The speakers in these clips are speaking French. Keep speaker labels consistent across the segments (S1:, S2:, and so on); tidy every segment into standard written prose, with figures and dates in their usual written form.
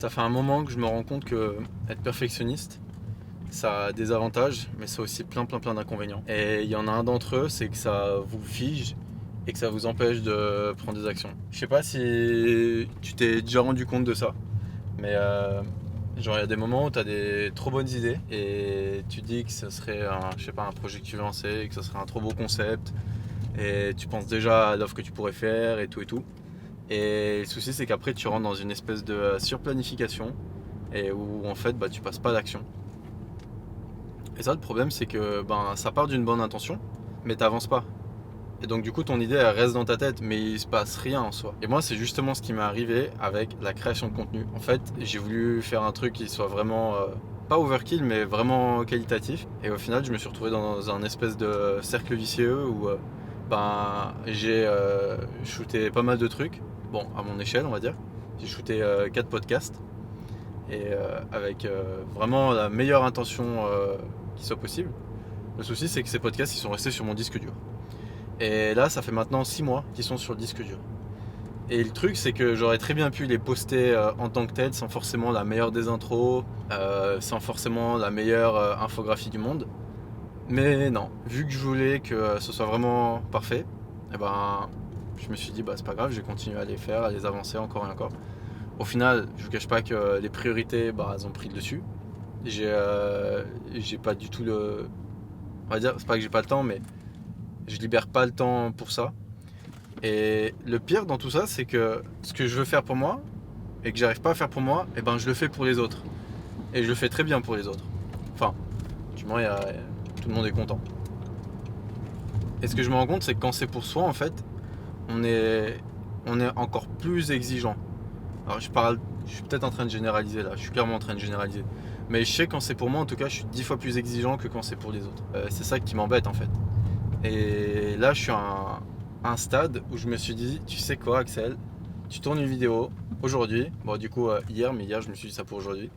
S1: Ça fait un moment que je me rends compte que être perfectionniste, ça a des avantages, mais ça a aussi plein d'inconvénients. Et il y en a un d'entre eux, c'est que ça vous fige et que ça vous empêche de prendre des actions. Je sais pas si tu t'es déjà rendu compte de ça, mais genre il y a des moments où tu as des trop bonnes idées et tu dis que ce serait un projet que tu veux lancer, que ce serait un trop beau concept et tu penses déjà à l'offre que tu pourrais faire et tout et tout. Et le souci, c'est qu'après, tu rentres dans une espèce de surplanification et où en fait, tu passes pas d'action. Et ça, le problème, c'est que ça part d'une bonne intention, mais t'avances pas. Et donc, du coup, ton idée, elle reste dans ta tête, mais il se passe rien en soi. Et moi, c'est justement ce qui m'est arrivé avec la création de contenu. En fait, j'ai voulu faire un truc qui soit vraiment, pas overkill, mais vraiment qualitatif. Et au final, je me suis retrouvé dans un espèce de cercle vicieux où j'ai shooté pas mal de trucs. Bon, à mon échelle, on va dire. J'ai shooté 4 podcasts et avec vraiment la meilleure intention qui soit possible. Le souci, c'est que ces podcasts, ils sont restés sur mon disque dur. Et là, ça fait maintenant 6 mois qu'ils sont sur le disque dur. Et le truc, c'est que j'aurais très bien pu les poster en tant que tel, sans forcément la meilleure des intros, sans forcément la meilleure infographie du monde. Mais non, vu que je voulais que ce soit vraiment parfait, eh ben, je me suis dit, c'est pas grave, je vais continuer à les faire, à les avancer encore et encore. Au final, je vous cache pas que les priorités, elles ont pris le dessus. J'ai pas du tout le... On va dire, c'est pas que j'ai pas le temps, mais je libère pas le temps pour ça. Et le pire dans tout ça, c'est que ce que je veux faire pour moi, et que j'arrive pas à faire pour moi, je le fais pour les autres. Et je le fais très bien pour les autres. Enfin, du moins, tout le monde est content. Et ce que je me rends compte, c'est que quand c'est pour soi, en fait, on est, on est encore plus exigeant. Alors je suis peut-être en train de généraliser là, je suis clairement en train de généraliser. Mais je sais quand c'est pour moi, en tout cas, je suis 10 fois plus exigeant que quand c'est pour les autres. C'est ça qui m'embête en fait. Et là, je suis à un stade où je me suis dit, tu sais quoi, Axel, tu tournes une vidéo aujourd'hui, du coup hier, mais hier je me suis dit ça pour aujourd'hui,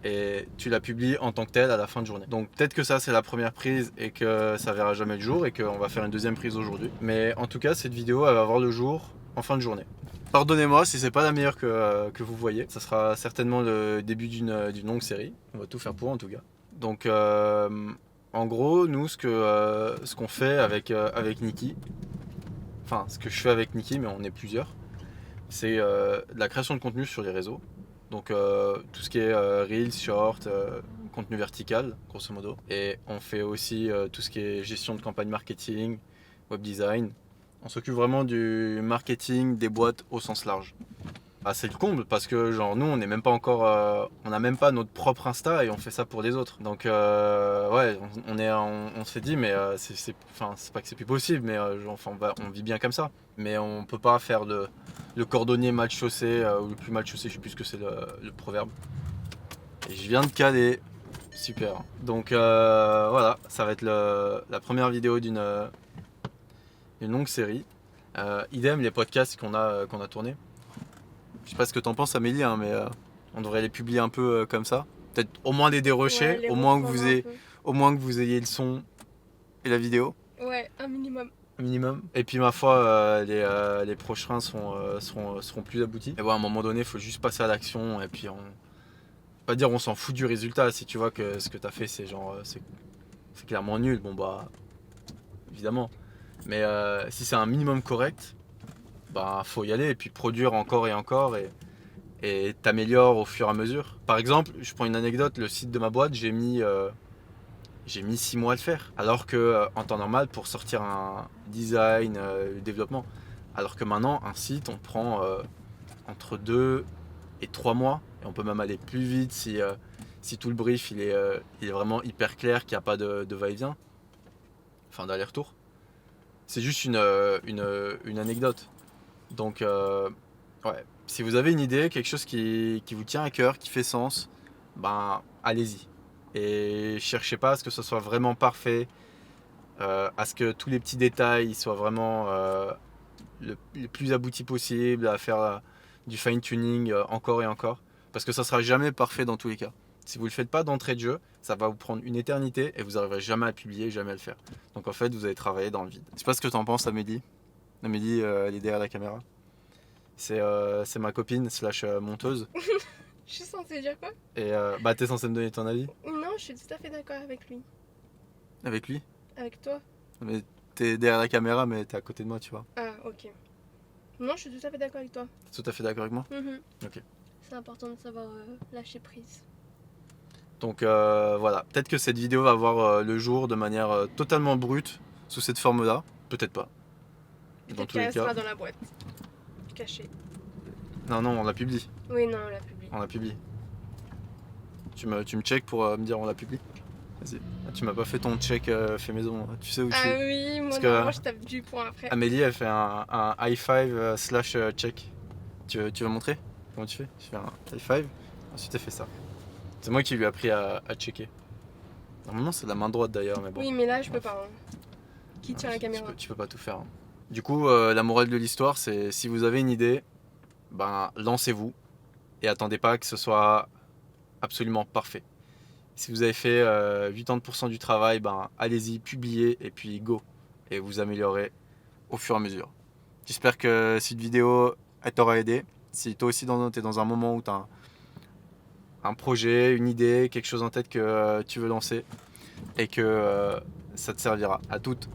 S1: et tu la publies en tant que telle à la fin de journée. Donc peut-être que ça c'est la première prise et que ça verra jamais le jour et qu'on va faire une deuxième prise aujourd'hui. Mais en tout cas, cette vidéo elle va voir le jour en fin de journée. Pardonnez-moi si c'est pas la meilleure que vous voyez. Ça sera certainement le début d'une longue série. On va tout faire pour en tout cas. Donc en gros, nous ce qu'on fait avec Niki, enfin ce que je fais avec Niki, mais on est plusieurs, c'est de la création de contenu sur les réseaux. Donc tout ce qui est Reels, Short, contenu vertical, grosso modo. Et on fait aussi tout ce qui est gestion de campagne marketing, web design. On s'occupe vraiment du marketing des boîtes au sens large. C'est le comble parce que genre nous on n'est même pas encore, on n'a même pas notre propre Insta et on fait ça pour les autres. Donc ouais, on s'est dit mais c'est pas que c'est plus possible, mais on vit bien comme ça. Mais on peut pas faire le cordonnier mal chaussé ou le plus mal chaussé, je sais plus ce que c'est le proverbe. Et je viens de caler, super. Donc voilà, ça va être la première vidéo d'une longue série. Idem les podcasts qu'on a tournés. Je sais pas ce que t'en penses Amélie, hein, mais on devrait les publier un peu comme ça. Peut-être au moins les dérocher,
S2: Ouais, les
S1: au moins que vous ayez le son et la vidéo.
S2: Ouais, un minimum.
S1: Minimum. Et puis ma foi, les prochains seront plus aboutis. Et ouais, à un moment donné, il faut juste passer à l'action et puis pas dire on s'en fout du résultat. Si tu vois que ce que t'as fait, c'est genre c'est clairement nul, évidemment. Mais si c'est un minimum correct, faut y aller et puis produire encore et encore et t'améliores au fur et à mesure. Par exemple, je prends une anecdote, le site de ma boîte, j'ai mis 6 mois à le faire. Alors que en temps normal, pour sortir un design, développement, alors que maintenant, un site, on prend entre 2 et 3 mois. Et on peut même aller plus vite si tout le brief il est vraiment hyper clair, qu'il n'y a pas de va-et-vient, enfin d'aller-retour. C'est juste une anecdote. Donc, ouais, si vous avez une idée, quelque chose qui vous tient à cœur, qui fait sens, allez-y. Et cherchez pas à ce que ce soit vraiment parfait, à ce que tous les petits détails soient vraiment le plus abouti possible, à faire du fine-tuning encore et encore. Parce que ça sera jamais parfait dans tous les cas. Si vous ne le faites pas d'entrée de jeu, ça va vous prendre une éternité et vous n'arriverez jamais à le publier, jamais à le faire. Donc en fait, vous allez travailler dans le vide. Je sais pas ce que tu en penses, Amélie. Amélie, elle est derrière la caméra. C'est ma copine slash monteuse.
S2: Je suis censée dire quoi?
S1: Et bah t'es censé me donner ton avis
S2: Non, je suis tout à fait d'accord avec lui.
S1: avec lui.
S2: Avec toi?
S1: Mais t'es derrière la caméra, mais t'es à côté de moi, tu vois.
S2: Ah, ok. Non, je suis tout à fait d'accord avec toi.
S1: T'es tout à fait d'accord avec moi?
S2: Mhm.
S1: Ok.
S2: C'est important de savoir lâcher prise.
S1: Donc voilà, peut-être que cette vidéo va voir le jour de manière totalement brute, sous cette forme-là. Peut-être pas. Dans
S2: Peut-être
S1: tous les
S2: qu'elle
S1: cas.
S2: sera dans la boîte. Cachée.
S1: Non, non, on la publie.
S2: Oui, non, on la publie.
S1: On la publie. Tu me check pour me dire on la publie. Vas-y. Ah, tu m'as pas fait ton check fait maison. Tu sais où
S2: Ah
S1: tu...
S2: oui, moi
S1: Parce
S2: normalement
S1: que
S2: je tape du point après.
S1: Amélie, elle fait un high five slash check. Tu veux montrer comment tu fais? Je fais un high five, ensuite elle fait ça. C'est moi qui lui ai appris à checker. Normalement, c'est la main droite d'ailleurs, mais bon.
S2: Oui, mais là je peux pas. Hein. Qui tient la caméra?
S1: Tu peux pas tout faire. Hein. Du coup, la morale de l'histoire, c'est si vous avez une idée, ben lancez-vous et attendez pas que ce soit absolument parfait. Si vous avez fait 80% du travail, ben allez-y, publiez et puis go. Et vous améliorez au fur et à mesure. J'espère que cette vidéo elle t'aura aidé. Si toi aussi t'es dans un moment où tu as un projet, une idée, quelque chose en tête que tu veux lancer et que ça te servira. À toutes.